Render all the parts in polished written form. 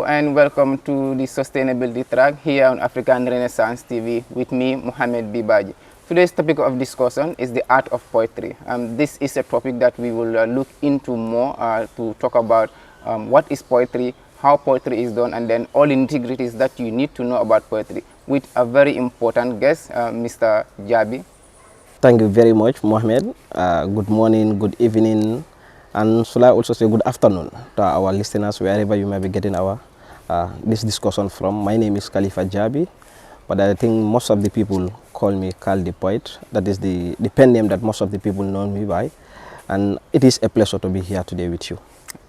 Hello and welcome to the Sustainability Track here on African Renaissance TV with me, Mohamed Bibaji. Today's topic of discussion is the art of poetry. This is a topic that we will look into more to talk about what is poetry, how poetry is done, and then all integrities that you need to know about poetry with a very important guest, Mr. Jabbie. Thank you very much, Mohamed. Good morning, good evening, and should I also say good afternoon to our listeners wherever you may be getting our this discussion from. My name is Kalipha Jabbie, but I think most of the people call me Karl D Poet. That is the pen name that most of the people know me by, and it is a pleasure to be here today with you.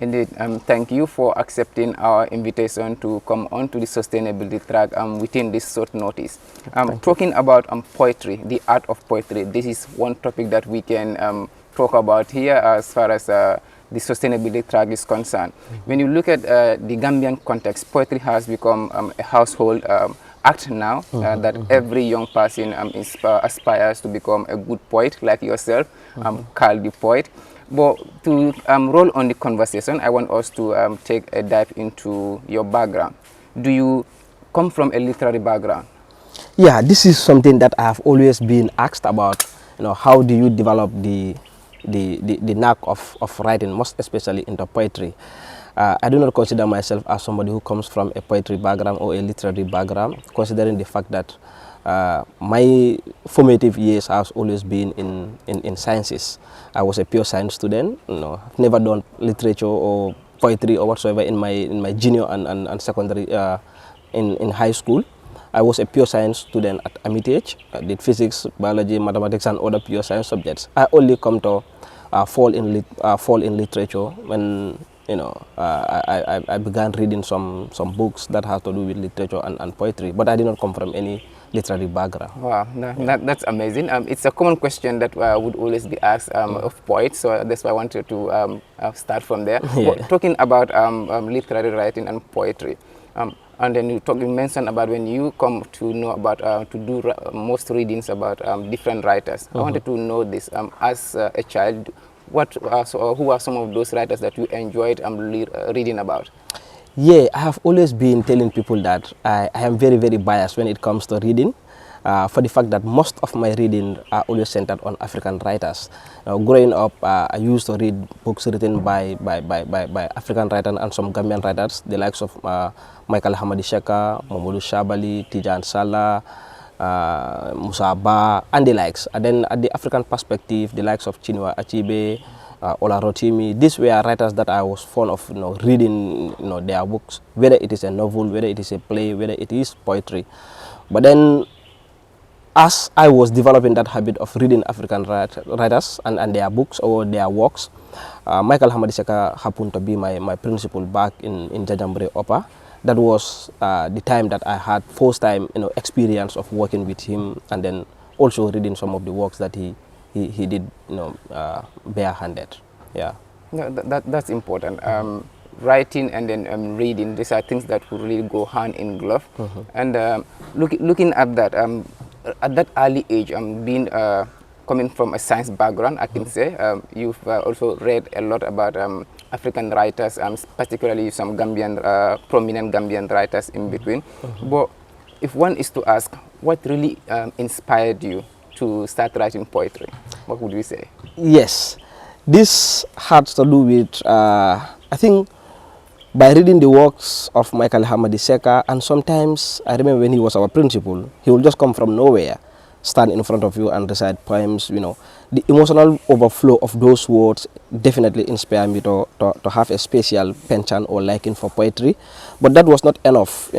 Indeed, thank you for accepting our invitation to come on to the Sustainability Track within this short notice. Talking about poetry, the art of poetry, this is one topic that we can talk about here as far as the Sustainability Track is concerned. When you look at the Gambian context, poetry has become a household act now that every young person aspires to become a good poet like yourself, Karl D Poet. But to roll on the conversation, I want us to take a dive into your background. Do you come from a literary background? Yeah, this is something that I have always been asked about. How do you develop the knack of writing, most especially into poetry? I do not consider myself as somebody who comes from a poetry background or a literary background, considering the fact that my formative years has always been in sciences. I was a pure science student. Never done literature or poetry or whatsoever in my junior and secondary in high school. I was a pure science student at Hermitage. I did physics, biology, mathematics, and other pure science subjects. I only come to fall in literature when I began reading some books that have to do with literature and poetry. But I did not come from any literary background. Wow, that's amazing. It's a common question that would always be asked of poets, so that's why I wanted to start from there. Yeah. But talking about literary writing and poetry, and then you mentioned about when you come to know about to do most readings about different writers. I wanted to know this as a child. Who are some of those writers that you enjoyed reading about? Yeah, I have always been telling people that I am very, very biased when it comes to reading, for the fact that most of my reading are always centered on African writers. Growing up, I used to read books written by African writers and some Gambian writers, the likes of Michael Hamadi Sheka, Mamadou Shabali, Tijan Salah, Musa Ba, and the likes. And then at the African perspective, the likes of Chinua Achebe, Ola Rotimi, these were writers that I was fond of reading their books, whether it is a novel, whether it is a play, whether it is poetry. But then as I was developing that habit of reading African writers and their books or their works, Michael Hamadi Sheka happened to be my principal back in Jajambre Opa. That was the time that I had first time experience of working with him, and then also reading some of the works that he did barehanded. Yeah. No, that's important. Writing and then reading, these are things that will really go hand in glove. And looking at that early age, being coming from a science background, I can say you've also read a lot about African writers, particularly some Gambian, prominent Gambian writers in between. But if one is to ask, what really inspired you to start writing poetry, what would you say? Yes, this had to do with, I think, by reading the works of Michael Hamadi Sheka, and sometimes, I remember when he was our principal, he would just come from nowhere, stand in front of you and recite poems. The emotional overflow of those words definitely inspired me to have a special penchant or liking for poetry. But that was not enough.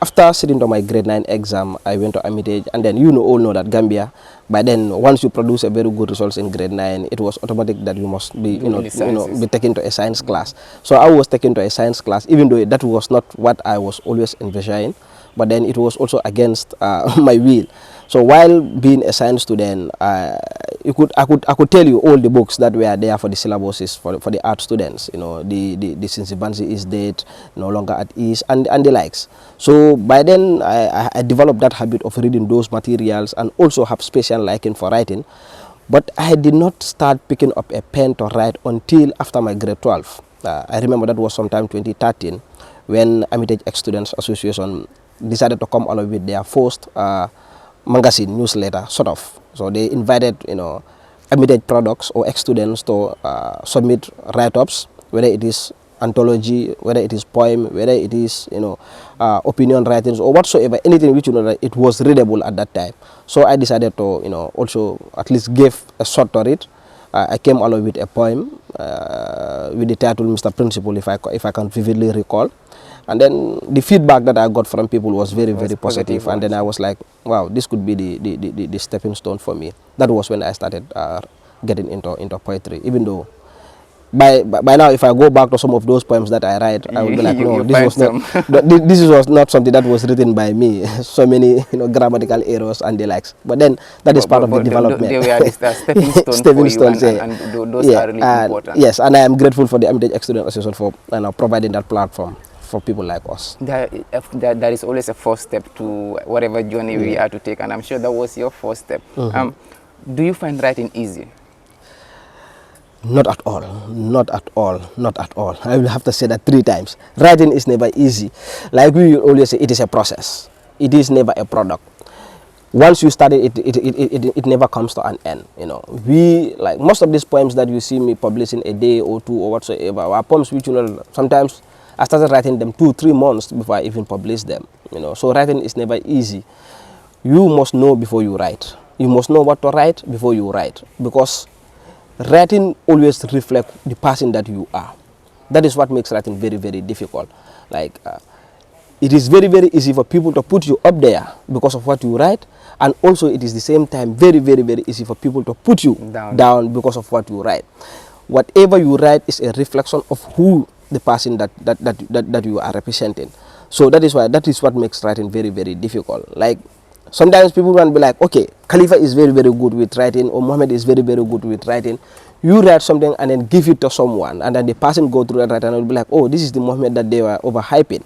After sitting to my grade 9 exam, I went to Hermitage, and then all know that Gambia, by then, once you produce a very good results in grade 9, it was automatic that you must be, be taken to a science class. So I was taken to a science class, even though that was not what I was always envisioning, but then it was also against my will. So while being a science student, I could tell you all the books that were there for the syllabuses for the art students. The Sinsibansi is dead, no longer at ease, and the likes. So by then I developed that habit of reading those materials and also have special liking for writing. But I did not start picking up a pen to write until after my grade 12. I remember that was sometime 2013, when Hermitage Ex-Students Association decided to come along with their first magazine newsletter, sort of. So they invited, Hermitage products or ex-students to submit write-ups, whether it is anthology, whether it is poem, whether it is, opinion writings or whatsoever, anything which, that it was readable at that time. So I decided to, also at least give a short to it. I came along with a poem with the title Mr. Principal, if I can vividly recall. And then the feedback that I got from people was very positive. And then I was like, wow, this could be the stepping stone for me. That was when I started getting into poetry, even though by now, if I go back to some of those poems that I write, I will be like, no, this was not something that was written by me. So many, grammatical errors and the likes. But then that is part of the development. They were the stepping stones for you, and those are really important. Yes, and I am grateful for the Hermitage Ex-Student Association for providing that platform for people like us. That is always a first step to whatever journey we are to take, and I'm sure that was your first step. Do you find writing easy? Not at all, not at all, not at all. I will have to say that 3 times. Writing is never easy. Like we always say, it is a process. It is never a product. Once you start it never comes to an end. We, like most of these poems that you see me publishing a day or 2 or whatsoever, are poems which, sometimes I started writing them 2-3 months before I even publish them. So writing is never easy. You must know before you write. You must know what to write before you write, because writing always reflects the person that you are. That is what makes writing very difficult. Like it is very easy for people to put you up there because of what you write, and also it is the same time very easy for people to put you down because of what you write. Whatever you write is a reflection of who the person that you are representing. So that is what makes writing very difficult. Like sometimes people want to be like, okay, Kalipha is very good with writing, or Mohammed is very good with writing. You write something and then give it to someone, and then the person go through that writing and will be like, oh, this is the Mohammed that they were overhyping.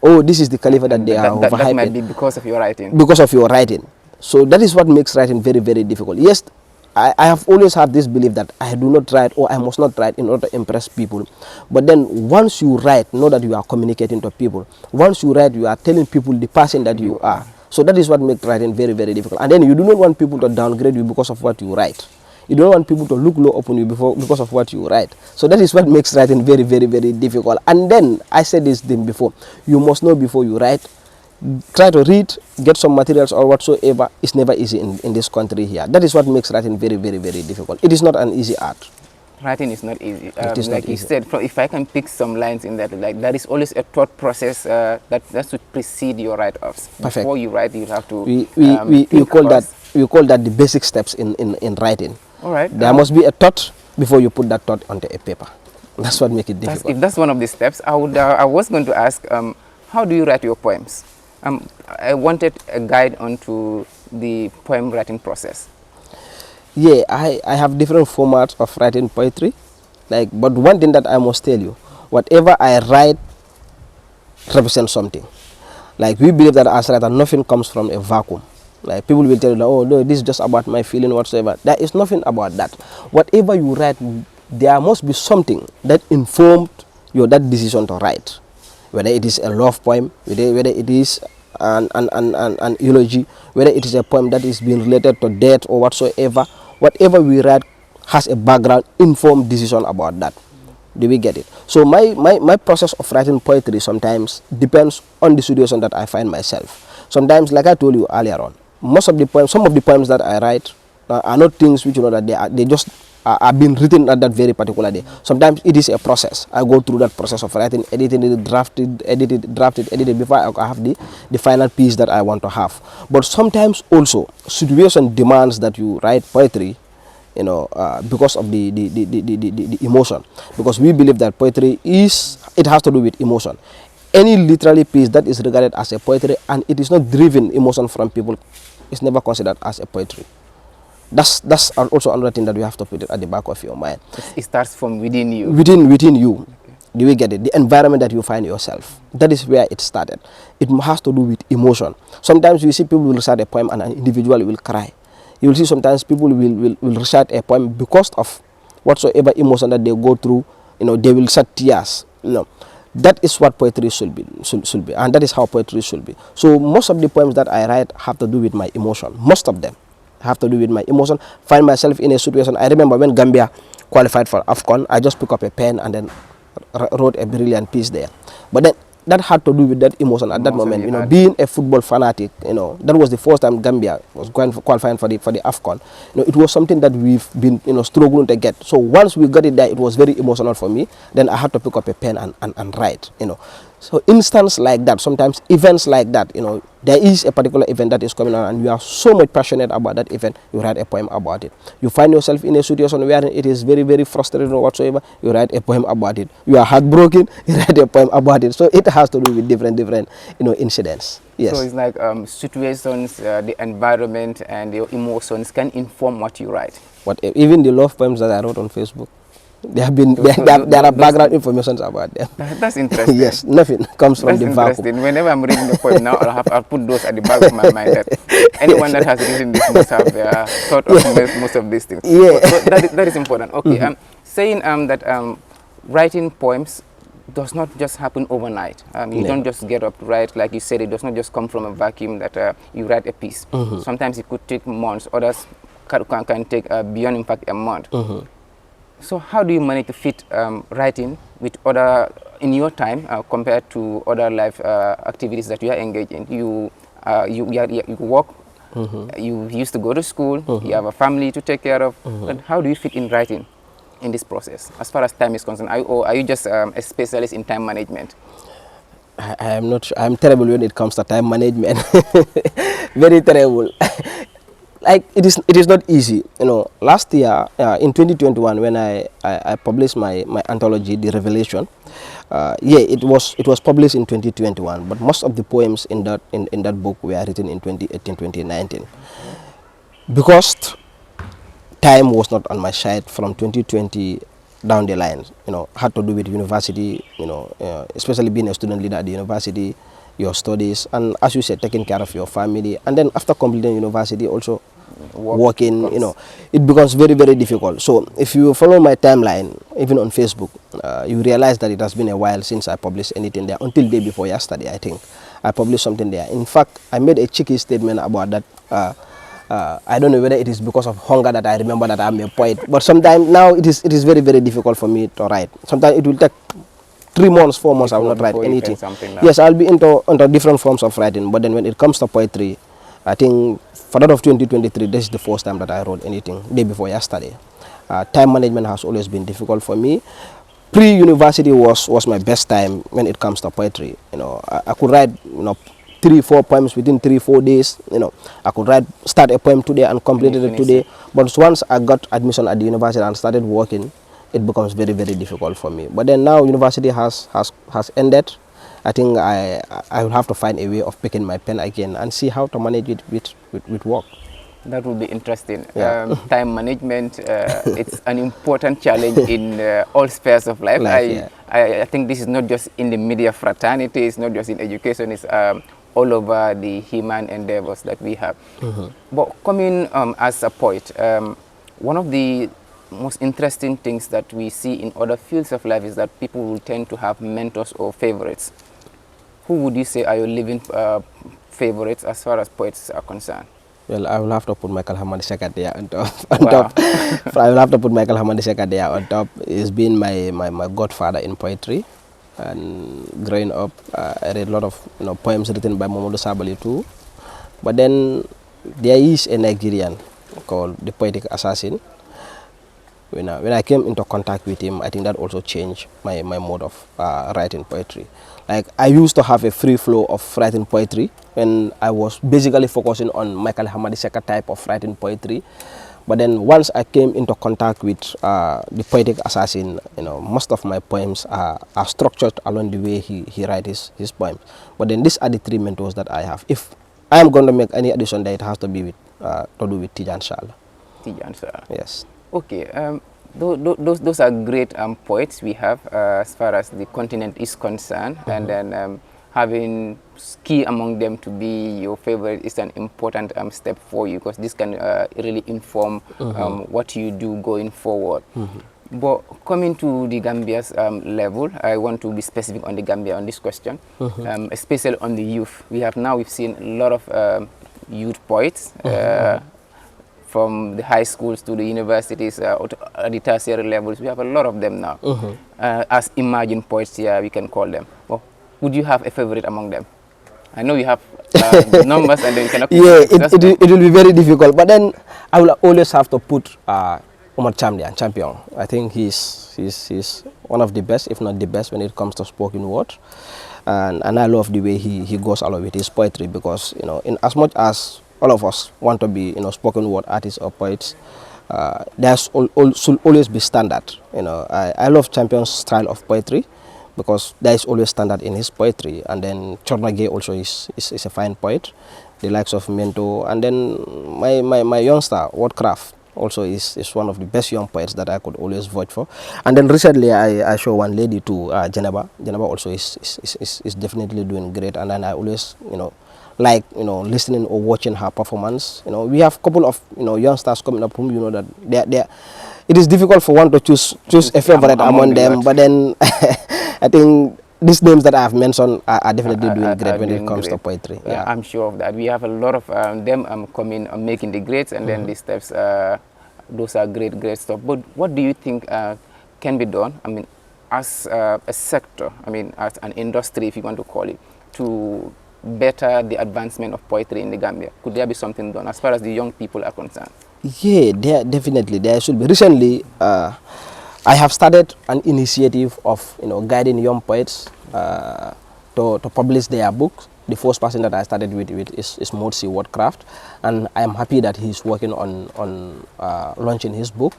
Oh, this is the Kalipha that they are overhyping. That might be because of your writing. Because of your writing. So that is what makes writing very difficult. Yes, I have always had this belief that I do not write, or I must not write in order to impress people. But then once you write, know that you are communicating to people. Once you write, you are telling people the person that you are. So that is what makes writing very difficult. And then you do not want people to downgrade you because of what you write. You don't want people to look low upon you because of what you write. So that is what makes writing very difficult. And then, I said this thing before, you must know before you write. Try to read, get some materials or whatsoever. It's never easy in this country here. That is what makes writing very difficult. It is not an easy art. Writing is not easy. It is like not you easy. said, if I can pick some lines in that, like there is always a thought process that should precede your write-offs. Perfect. Before you write, you have to. We call that the basic steps in writing. All right. There must be a thought before you put that thought onto a paper. That's what makes it difficult. If that's one of the steps, I was going to ask, how do you write your poems? I wanted a guide onto the poem writing process. Yeah, I have different formats of writing poetry. But one thing that I must tell you, whatever I write represents something. Like we believe that as writer, nothing comes from a vacuum. Like people will tell you, oh no, this is just about my feeling whatsoever. There is nothing about that. Whatever you write, there must be something that informed that decision to write. Whether it is a love poem, whether it is an eulogy, whether it is a poem that is being related to death or whatsoever. Whatever we write has a background, informed decision about that. Do we get it? So my process of writing poetry sometimes depends on the situation that I find myself. Sometimes, like I told you earlier on, some of the poems that I write are not things which that they just are being written at that very particular day. Sometimes it is a process. I go through that process of writing, editing it, drafted before I have the final piece that I want to have. But sometimes also situation demands that you write poetry, because of the emotion. Because we believe that poetry has to do with emotion. Any literary piece that is regarded as a poetry and it is not driven emotion from people is never considered as a poetry. That's also another thing that you have to put it at the back of your mind. It starts from within you. Within you. Okay. Do we get it? The environment that you find yourself. That is where it started. It has to do with emotion. Sometimes you see people will recite a poem and an individual will cry. You will see sometimes people will recite a poem because of whatsoever emotion that they go through. They will shed tears. That is what poetry should be, and that is how poetry should be. So most of the poems that I write have to do with my emotion. Most of them have to do with my emotion. Find myself in a situation. I remember when Gambia qualified for AFCON, I just picked up a pen and then wrote a brilliant piece there. But then that had to do with that emotion at that moment. You know, being a football fanatic, you know, that was the first time Gambia was qualifying for the AFCON. You know, it was something that we've been, you know, struggling to get. So once we got it there, it was very emotional for me. Then I had to pick up a pen and write, you know. So instances like that, sometimes events like that, you know, there is a particular event that is coming on and you are so much passionate about that event, you write a poem about it. You find yourself in a situation where it is very, very frustrating or whatsoever, you write a poem about it. You are heartbroken, you write a poem about it. So it has to do with different, you know, incidents. Yes. So it's like situations, the environment and your emotions can inform what you write. Even the love poems that I wrote on Facebook, there are background information about them. That's interesting. Yes, nothing comes from the vacuum. Whenever I'm reading the poem now, I'll put those at the back of my mind. That anyone that has written this must have thought of most of these things. Yeah. So that is important. Okay. Saying that writing poems does not just happen overnight. You don't just get up to write, like you said. It does not just come from a vacuum that you write a piece. Sometimes it could take months. Others can take beyond, in fact, a month. So how do you manage to fit writing with other in your time compared to other life activities that you are engaged in? You work, you used to go to school, you have a family to take care of. But how do you fit in writing in this process as far as time is concerned? Are you just a specialist in time management? I am not sure. I'm terrible when it comes to time management. Very terrible. Like it is not easy, you know. Last year in 2021, when I published my anthology, The Revelation, it was published in 2021, but most of the poems in that book were written in 2018, 2019, because time was not on my side from 2020 down the line. You know, had to do with university, you know, especially being a student leader at the university, your studies, and as you said, taking care of your family, and then after completing university also working, you know, it becomes very, very difficult. So if you follow my timeline, even on Facebook, you realize that it has been a while since I published anything there, until day before yesterday, I think. I published something there. In fact, I made a cheeky statement about that. I don't know whether it is because of hunger that I remember that I'm a poet, but sometimes now it is very, very difficult for me to write. Sometimes it will take 3 months, 4 months, I will not write anything. Yes, I'll be into different forms of writing, but then when it comes to poetry, I think for that of 2023, this is the first time that I wrote anything, day before yesterday. Time management has always been difficult for me. Pre-university was my best time when it comes to poetry. You know, I could write, you know, 3-4 poems within 3-4 days. You know, I could start a poem today and complete it today. But once I got admission at the university and started working, it becomes very, very difficult for me. But then now university has ended. I think I will have to find a way of picking my pen again and see how to manage it with work. That would be interesting. Yeah. Time management, it's an important challenge in all spheres of life. I think this is not just in the media fraternity, it's not just in education, it's all over the human endeavors that we have. But coming as a poet, one of the most interesting things that we see in other fields of life is that people will tend to have mentors or favorites. Who would you say are your living favorites as far as poets are concerned? Well, I will have to put Michael Hamadi Seka there on top. I will have to put Michael Hamadi Seka there on top. He's been my godfather in poetry. And growing up, I read a lot of poems written by Mamadou Sabali too. But then there is a Nigerian called the Poetic Assassin. When I came into contact with him, I think that also changed my mode of writing poetry. Like, I used to have a free flow of writing poetry, and I was basically focusing on Michael Hamadi Seka type of writing poetry. But then once I came into contact with the Poetic Assassin, most of my poems are structured along the way he writes his poems. But then these are the 3 mentors that I have. If I am going to make any addition, that it has to be with to do with Tijan Sala. Tijan Sala. Yes. Okay. Those are great poets we have as far as the continent is concerned, and then having key among them to be your favorite is an important step for you, because this can really inform what you do going forward. But coming to the Gambia's level, I want to be specific on the Gambia on this question, especially on the youth. We've seen a lot of youth poets from the high schools to the universities, or at the tertiary levels. We have a lot of them now. As emerging poets here, we can call them. Well, would you have a favorite among them? I know you have numbers and then you cannot... Yeah, it will be very difficult. But then I will always have to put Omar Champion. I think he's one of the best, if not the best, when it comes to spoken word. And I love the way he goes along with his poetry, because, you know, in as much as all of us want to be, you know, spoken word artists or poets, should always be standard. You know, I love Champion's style of poetry, because there is always standard in his poetry. And then Chornage also is a fine poet, the likes of Mento. And then my youngster, Wordcraft, also is one of the best young poets that I could always vote for. And then recently I show one lady too, Geneva. Geneva also is definitely doing great. And then I always, you know, like, you know, listening or watching her performance. You know, we have a couple of, you know, youngsters coming up whom, you know, that it is difficult for one to choose a favorite among them. But then I think these names that I have mentioned are definitely doing great when it comes to poetry. Yeah, I'm sure of that. We have a lot of them coming making the grades, and then these steps, those are great stuff. But what do you think can be done, I mean, as a sector, I mean, as an industry, if you want to call it, to better the advancement of poetry in the Gambia? Could there be something done as far as the young people are concerned? Yeah, definitely there should be. Recently, I have started an initiative of, you know, guiding young poets to publish their books. The first person that I started with is Motsi Wordcraft, and I am happy that he's working on launching his book,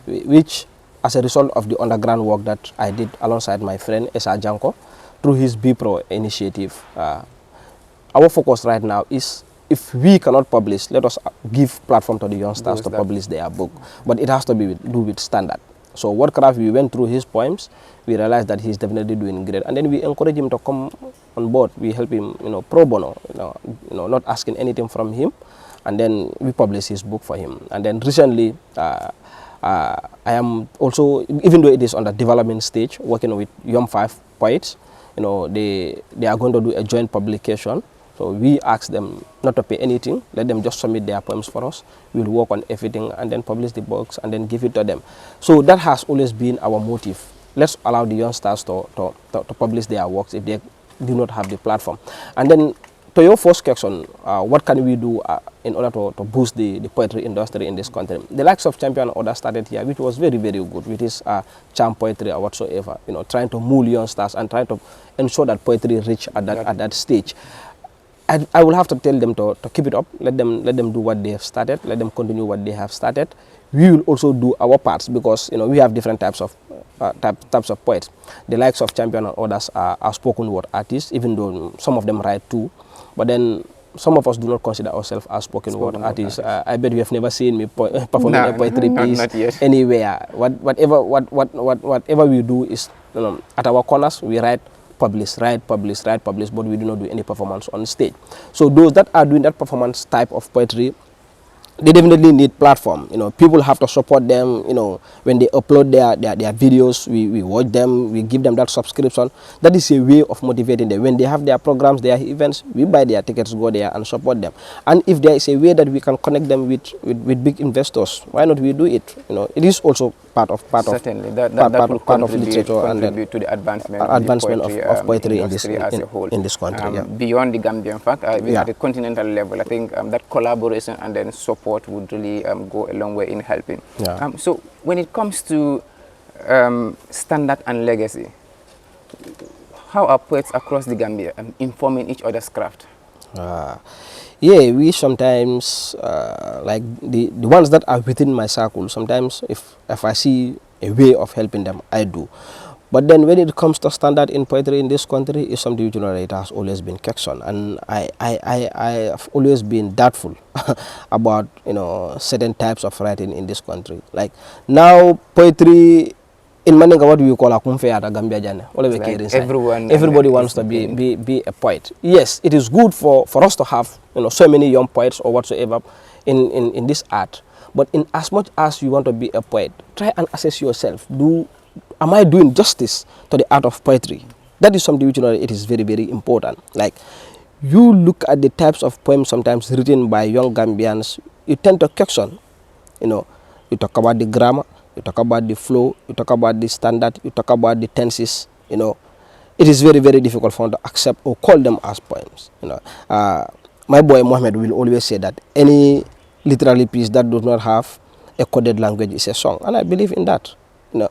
which, as a result of the underground work that I did alongside my friend Esa Janko through his BPRO initiative. Our focus right now is, if we cannot publish, let us give platform to the youngsters to publish their book. But it has to be do with standard. So Wordcraft, we went through his poems, we realized that he's definitely doing great, and then we encourage him to come on board. We help him, you know, pro bono, you know, not asking anything from him, and then we publish his book for him. And then recently, I am also, even though it is on the development stage, working with Young 5 poets. You know, they are going to do a joint publication. So we ask them not to pay anything, let them just submit their poems for us. We'll work on everything and then publish the books and then give it to them. So that has always been our motive. Let's allow the youngsters to publish their works if they do not have the platform. And then to your first question, what can we do in order to boost the poetry industry in this country? The likes of Champion Order started here, which was very, very good, with his charm poetry or whatsoever, you know, trying to mold youngsters and trying to ensure that poetry reach at that stage. I will have to tell them to keep it up. Let them do what they have started. Let them continue what they have started. We will also do our parts, because, you know, we have different types of poets. The likes of Champion and others are spoken word artists, even though some of them write too. But then some of us do not consider ourselves as spoken word artists. I bet you have never seen me performing a poetry piece anywhere. Whatever we do is, you know, at our corners we write, publish, but we do not do any performance on stage. So those that are doing that performance type of poetry, they definitely need platform. You know, people have to support them. You know, when they upload their videos, we watch them, we give them that subscription. That is a way of motivating them. When they have their programs, their events, we buy their tickets, go there and support them. And if there is a way that we can connect them with big investors, why not we do it? You know, it is also part of certainly that will contribute to the advancement of poetry in this country. Beyond the Gambian fact, at the continental level, I think that collaboration and then support would really go a long way in helping. So when it comes to standard and legacy, how are poets across the Gambia informing each other's craft? Yeah, we sometimes, like the ones that are within my circle, sometimes if I see a way of helping them, I do. But then when it comes to standard in poetry in this country, it's something which, you know, it has always been question, and I have always been doubtful about, you know, certain types of writing in this country. Like now, poetry in Maninga, what we call a kumfeata Gambia jane. Everybody wants to be a poet. Yes, it is good for us to have, you know, so many young poets or whatsoever in this art. But in as much as you want to be a poet, try and assess yourself. Am I doing justice to the art of poetry? That is something which, you know, it is very, very important. Like, you look at the types of poems sometimes written by young Gambians, you tend to question. You know, you talk about the grammar, you talk about the flow, you talk about the standard, you talk about the tenses. You know, it is very, very difficult for them to accept or call them as poems. You know, my boy Mohammed will always say that any literary piece that does not have a coded language is a song, and I believe in that. You know,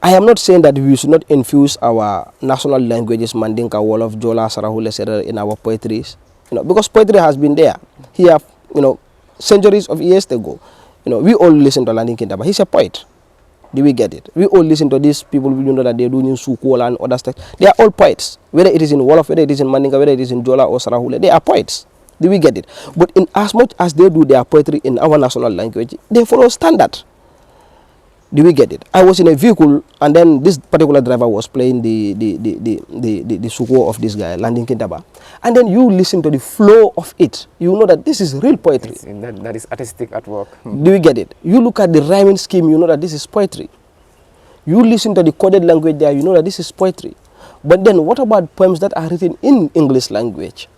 I am not saying that we should not infuse our national languages, Mandinka, Wolof, Jola, Sarahule, etc., in our poetries. You know, because poetry has been there here, you know, centuries of years ago. You know, we all listen to Landing Kintaba. He's a poet. Do we get it? We all listen to these people, we know that they're doing Sukola and other stuff. They are all poets. Whether it is in Wolof, whether it is in Mandinka, whether it is in Jola or Sarahule, they are poets. Do we get it? But in as much as they do their poetry in our national language, they follow standard. Do we get it? I was in a vehicle, and then this particular driver was playing the suko of this guy, Landing Kintaba. And then you listen to the flow of it. You know that this is real poetry. That is artistic at work. Do we get it? You look at the rhyming scheme, you know that this is poetry. You listen to the coded language there, you know that this is poetry. But then what about poems that are written in English language?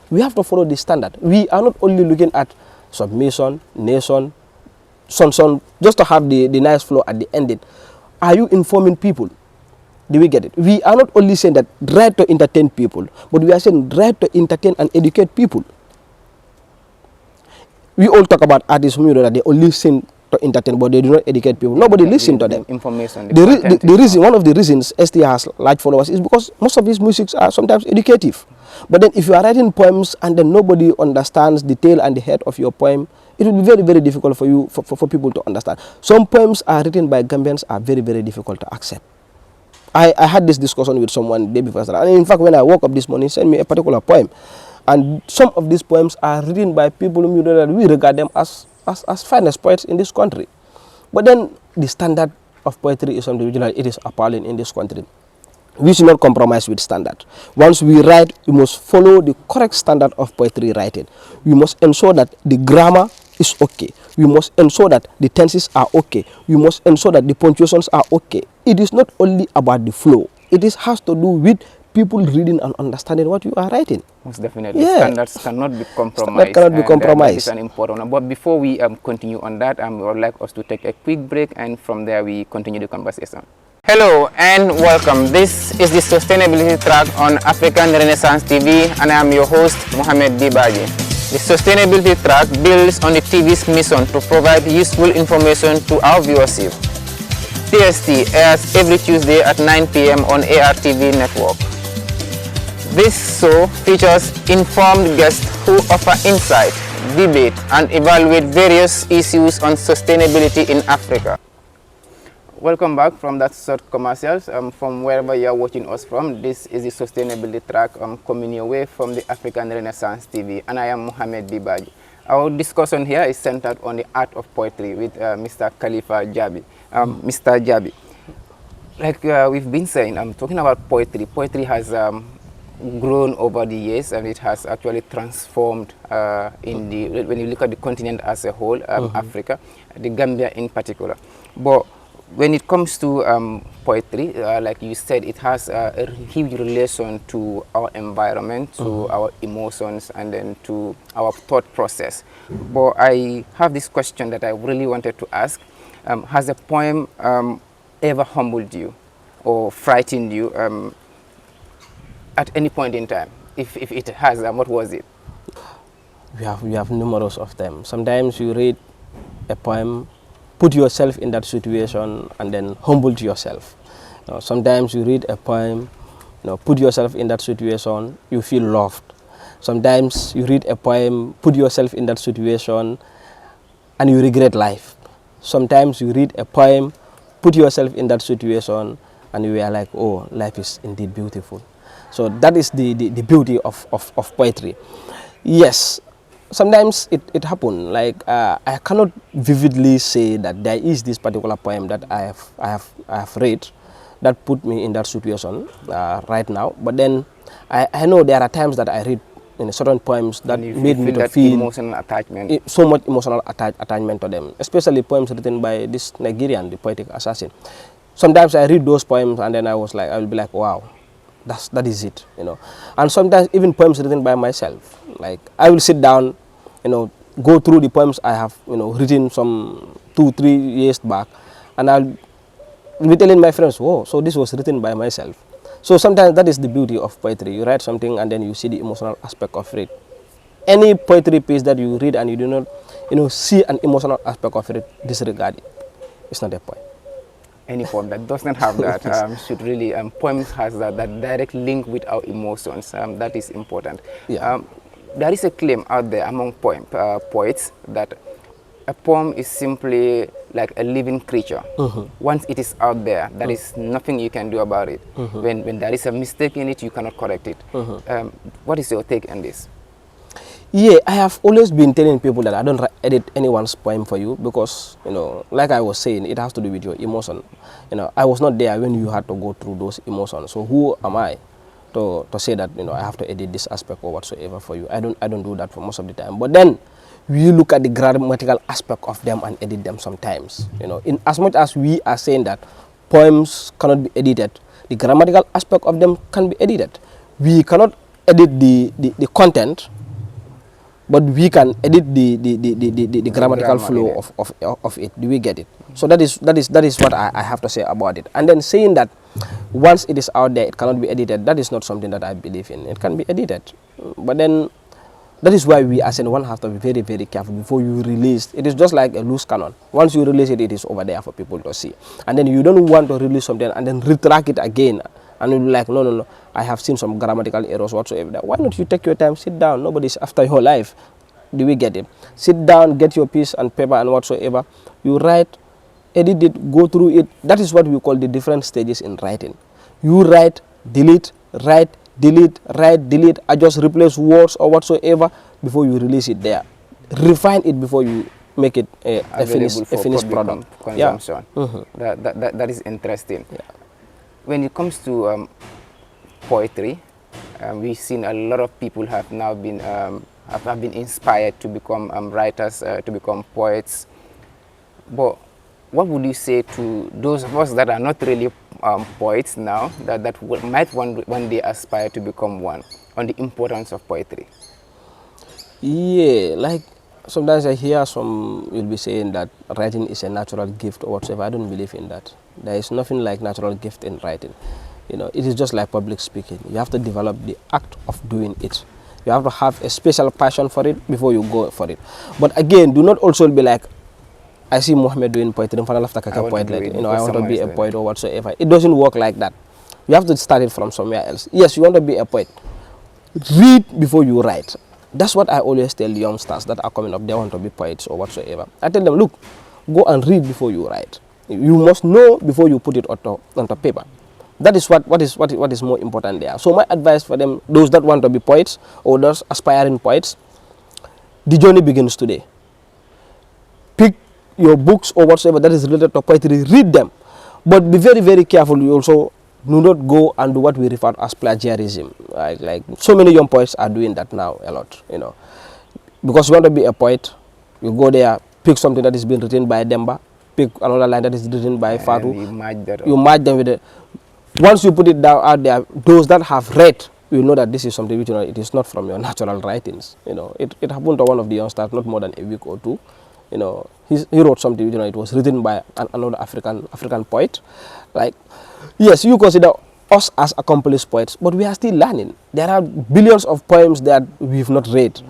We have to follow the standard. We are not only looking at submission, nation, son, just to have the nice flow at the ending. Are you informing people? Do we get it? We are not only saying that right to entertain people, but we are saying right to entertain and educate people. We all talk about artists who, you know, that they only sing to entertain, but they do not educate people. Nobody listens to them. Information. The reason, one of the reasons ST has large followers is because most of his music are sometimes educative. But then if you are writing poems and then nobody understands the tail and the head of your poem, it will be very, very difficult for you, for people to understand. Some poems are written by Gambians are very, very difficult to accept. I had this discussion with someone the day before, and in fact, when I woke up this morning, he sent me a particular poem. And some of these poems are written by people who, you know, that we regard them as finest poets in this country. But then the standard of poetry is something which, it is appalling in this country. We should not compromise with standard. Once we write, we must follow the correct standard of poetry writing. We must ensure that the grammar is okay. We must ensure that the tenses are okay. We must ensure that the punctuations are okay. It is not only about the flow. It has to do with people reading and understanding what you are writing. Most definitely. Yeah. Standards cannot be compromised. Standard cannot be compromised. That is an important one. But before we continue on that, I would like us to take a quick break, and from there we continue the conversation. Hello and welcome. This is the Sustainability Track on African Renaissance TV, and I am your host, Mohamed D. Baji. The Sustainability Track builds on the TV's mission to provide useful information to our viewership. TST airs every Tuesday at 9 p.m. on ARTV network. This show features informed guests who offer insight, debate, and evaluate various issues on sustainability in Africa. Welcome back from that short commercials. From wherever you are watching us from, this is the Sustainability Track coming your way from the African Renaissance TV, and I am Mohamed Dibaji. Our discussion here is centered on the art of poetry with Mr. Kalipha Jabbie. Mr. Jabbie, like we've been saying, talking about poetry. Poetry has grown over the years, and it has actually transformed when you look at the continent as a whole, Africa, the Gambia in particular. But when it comes to poetry, like you said, it has a huge relation to our environment, to our emotions, and then to our thought process. But I have this question that I really wanted to ask. Has a poem ever humbled you or frightened you at any point in time? If it has, what was it? We have numerous of them. Sometimes you read a poem, put yourself in that situation, and then humble yourself. Sometimes you read a poem, put yourself in that situation, you feel loved. Sometimes you read a poem, put yourself in that situation, and you regret life. Sometimes you read a poem, put yourself in that situation, and you are like, oh, life is indeed beautiful. So that is the beauty of poetry. Yes, sometimes it happens. Like I cannot vividly say that there is this particular poem that I have read that put me in that situation right now. But then I know there are times that I read in certain poems that And made me feel to that feel emotional attachment. so much emotional attachment to them, especially poems written by this Nigerian, the poetic assassin. Sometimes I read those poems and then I will be like, wow, that is it, you know. And sometimes even poems written by myself, like I will sit down, you know, go through the poems I have, you know, written some 2-3 years back, and I'll be telling my friends, whoa, so this was written by myself. So sometimes that is the beauty of poetry. You write something and then you see the emotional aspect of it. Any poetry piece that you read and you do not, you know, see an emotional aspect of it, disregard it. It's not a poem. Any poem that does not have that should really, poem has that direct link with our emotions. That is important. Yeah. There is a claim out there among poets that a poem is simply like a living creature. Once it is out there, there is nothing you can do about it. When there is a mistake in it, you cannot correct it. What is your take on this? Yeah, I have always been telling people that I don't edit anyone's poem for you because, you know, like I was saying, it has to do with your emotion. You know, I was not there when you had to go through those emotions. So who am I to say that, you know, I have to edit this aspect or whatsoever for you? I don't do that for most of the time. But then we look at the grammatical aspect of them and edit them sometimes. You know, in as much as we are saying that poems cannot be edited, the grammatical aspect of them can be edited. We cannot edit the content, but we can edit the grammatical flow of it. Do we get it? So that is what I have to say about it. And then saying that once it is out there, it cannot be edited, that is not something that I believe in. It can be edited. But then that is why we as one have to be very, very careful before you release. It is just like a loose cannon. Once you release it, it is over there for people to see. And then you don't want to release something and then retract it again. And you'll be like, no, I have seen some grammatical errors whatsoever. Why not you take your time, sit down? Nobody's after your life. Do we get it? Sit down, get your piece and paper and whatsoever. You write, edit it, go through it. That is what we call the different stages in writing. You write, delete, write, delete, write, delete, adjust, replace words or whatsoever before you release it there. Refine it before you make it a finished product. Consumption. Yeah. That is interesting. Yeah. When it comes to poetry, we've seen a lot of people have now been have been inspired to become writers, to become poets. But what would you say to those of us that are not really poets now, that might one day aspire to become one, on the importance of poetry? Yeah, like sometimes I hear some will be saying that writing is a natural gift or whatever. I don't believe in that. There is nothing like natural gift in writing. You know, it is just like public speaking. You have to develop the act of doing it. You have to have a special passion for it before you go for it. But again, do not also be like, I see Mohammed doing poetry, I want to be a poet or whatsoever. It doesn't work like that. You have to start it from somewhere else. Yes, you want to be a poet. Read before you write. That's what I always tell youngsters that are coming up. They want to be poets or whatsoever. I tell them, look, go and read before you write. You must know before you put it onto paper. That is what is more important there. So my advice for them, those that want to be poets or those aspiring poets, the journey begins today. Pick your books or whatsoever that is related to poetry, read them. But be very, very careful. You also do not go and do what we refer to as plagiarism. Like so many young poets are doing that now a lot, you know. Because you want to be a poet, you go there, pick something that is being written by Demba, pick another line that is written by Fatu. You match them with it. Once you put it down out there, those that have read, you know that this is something which, you know, it is not from your natural writings. You know, it happened to one of the youngsters not more than a week or two. You know, he wrote something, you know, it was written by another African poet. Like, yes, you consider us as accomplished poets, but we are still learning. There are billions of poems that we've not read.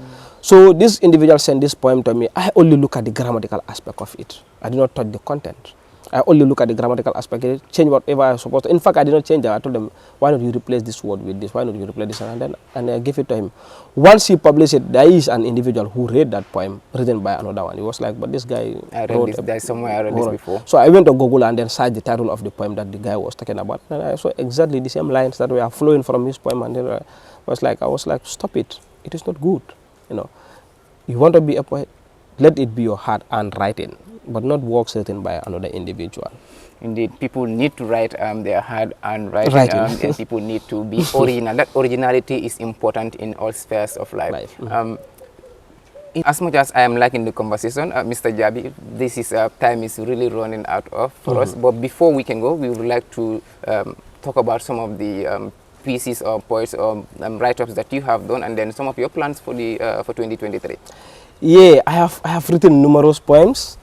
So this individual sent this poem to me. I only look at the grammatical aspect of it. I do not touch the content. I only look at the grammatical aspect, change whatever I was supposed to. In fact, I did not change that. I told them, why don't you replace this word with this? Why don't you replace this? And I gave it to him. Once he published it, there is an individual who read that poem written by another one. He was like, but this guy I read this before. So I went to Google and then searched the title of the poem that the guy was talking about. And I saw exactly the same lines that were flowing from his poem. And then I was like, stop it. It is not good. You know, you want to be a poet, let it be your hand writing, but not works written by another individual. Indeed, people need to write their hard and writing, Writing. and people need to be original. That originality is important in all spheres of life. As much as I am liking the conversation, Mr. Jabbie, this is time is really running out of for us. But before we can go, we would like to talk about some of the pieces or poets or write-ups that you have done, and then some of your plans for the for 2023. Yeah, I have written numerous poems,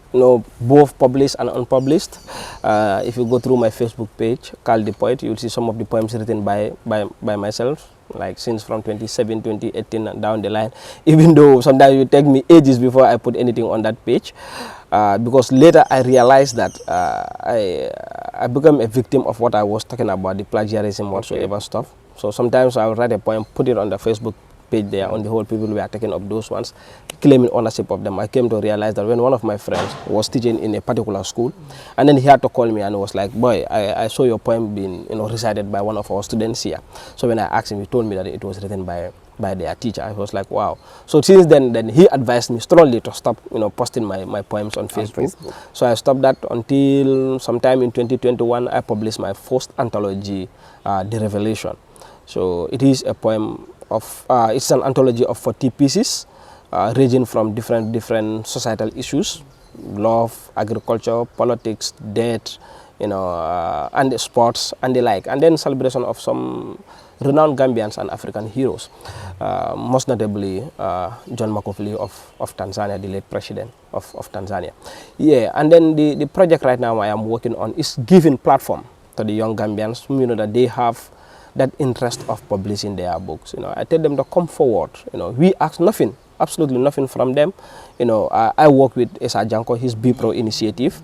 both published and unpublished. If you go through my Facebook page, Karl D Poet, you'll see some of the poems written by myself, like since from 2017, 2018 and down the line, even though sometimes it take me ages before I put anything on that page, because later I realized that I become a victim of what I was talking about, the plagiarism whatsoever stuff. So sometimes I'll write a poem, put it on the Facebook page there, on the whole people were taking up those ones, claiming ownership of them. I came to realize that when one of my friends was teaching in a particular school, and then he had to call me and was like, boy, I saw your poem being recited by one of our students here. So when I asked him, he told me that it was written by their teacher. I was like, wow. So since then he advised me strongly to stop posting my poems on Facebook. So I stopped that until sometime in 2021 I published my first anthology, The Revelation. So it is a poem of it's an anthology of 40 pieces, ranging from different societal issues, love, agriculture, politics, death, and the sports and the like, and then celebration of some renowned Gambians and African heroes, most notably John Magufuli of Tanzania, the late president of Tanzania. Yeah, and then the project right now I am working on is giving platform to the young Gambians, that they have that interest of publishing their books. I tell them to come forward. We ask nothing, absolutely nothing from them. I work with Esa Janko, his BPRO initiative.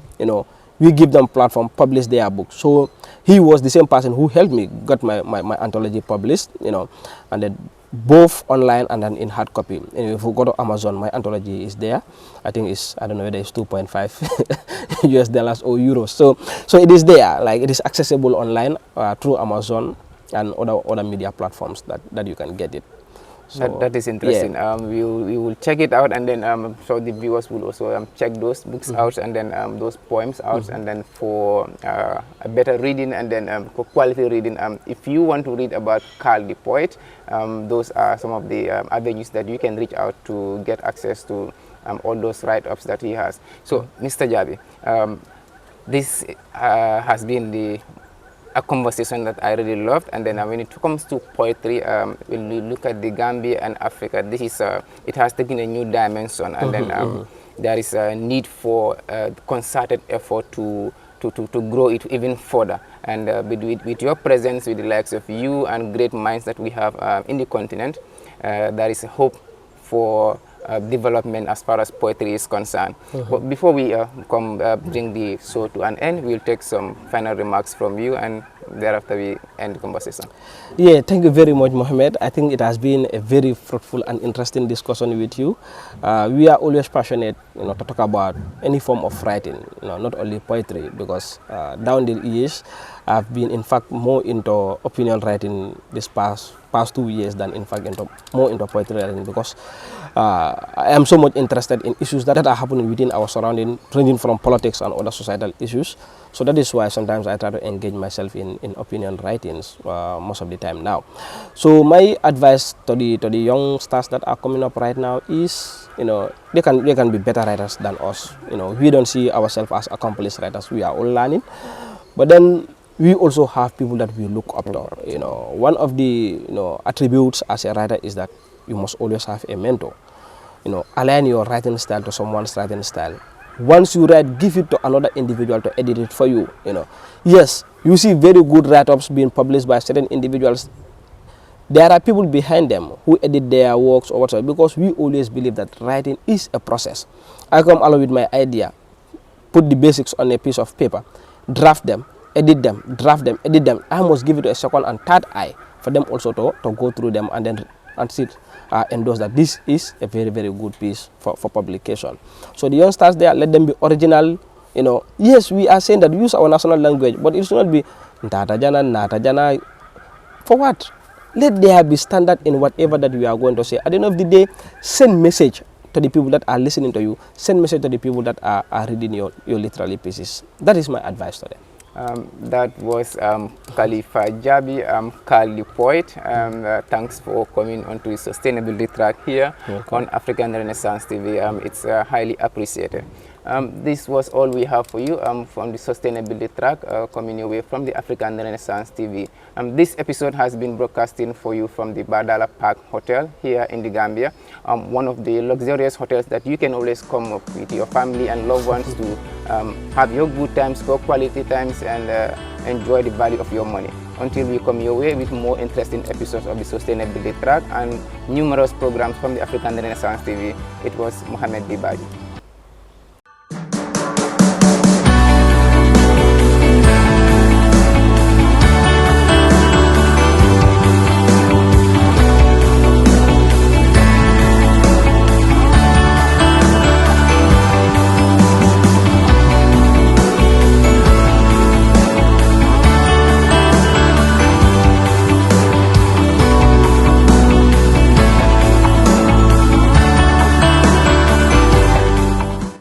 We give them platform, publish their books. So he was the same person who helped me got my anthology published. And then both online and then in hard copy. If you go to Amazon, my anthology is there. I think it's, I don't know whether it's 2.5 US dollars or euros. So it is there, like it is accessible online through Amazon and other media platforms that you can get it. So, that is interesting. Yeah. We will check it out, and then so the viewers will also check those books out, and then those poems out, and then for a better reading, and then for quality reading. If you want to read about Karl D Poet, those are some of the avenues that you can reach out to get access to all those write-ups that he has. So, Mr. Jabbie, this has been a conversation that I really loved, and then when it comes to poetry, when we look at the Gambia and Africa, this is it has taken a new dimension, and then there is a need for concerted effort to grow it even further. And with your presence, with the likes of you and great minds that we have in the continent, there is a hope for development as far as poetry is concerned. But before we bring the show to an end, we'll take some final remarks from you, and thereafter we end the conversation. Yeah, thank you very much, Mohammed. I think it has been a very fruitful and interesting discussion with you. We are always passionate, to talk about any form of writing, not only poetry, because down the years, I've been in fact more into opinion writing this past 2 years than in fact more into poetry writing, because I am so much interested in issues that are happening within our surrounding, ranging from politics and other societal issues. So that is why sometimes I try to engage myself in opinion writings most of the time now. So my advice to the young stars that are coming up right now is, they can be better writers than us. We don't see ourselves as accomplished writers. We are all learning, but then we also have people that we look up to. One of the attributes as a writer is that you must always have a mentor. Align your writing style to someone's writing style. Once you write, give it to another individual to edit it for you. Yes, you see very good write-ups being published by certain individuals. There are people behind them who edit their works or whatever, because we always believe that writing is a process. I come along with my idea, put the basics on a piece of paper, draft them, edit them, draft them, edit them. I must give it a second and third eye for them also to go through them and then endorse that this is a very, very good piece for publication. So the youngsters there, let them be original. Yes, we are saying that use our national language, but it should not be Nata for what? Let there be standard in whatever that we are going to say. At the end of the day, send message to the people that are listening to you. Send message to the people that are reading your literary pieces. That is my advice to them. That was Kalipha Jabbie, Karl D Poet. Thanks for coming onto the Sustainability Track here on African Renaissance TV. It's highly appreciated. This was all we have for you from the Sustainability Track coming your way from the African Renaissance TV. This episode has been broadcasting for you from the Badala Park Hotel here in the Gambia, one of the luxurious hotels that you can always come up with your family and loved ones to have your good times, go quality times, and enjoy the value of your money. Until we come your way with more interesting episodes of the Sustainability Track and numerous programs from the African Renaissance TV, it was Mohamed Dibaji.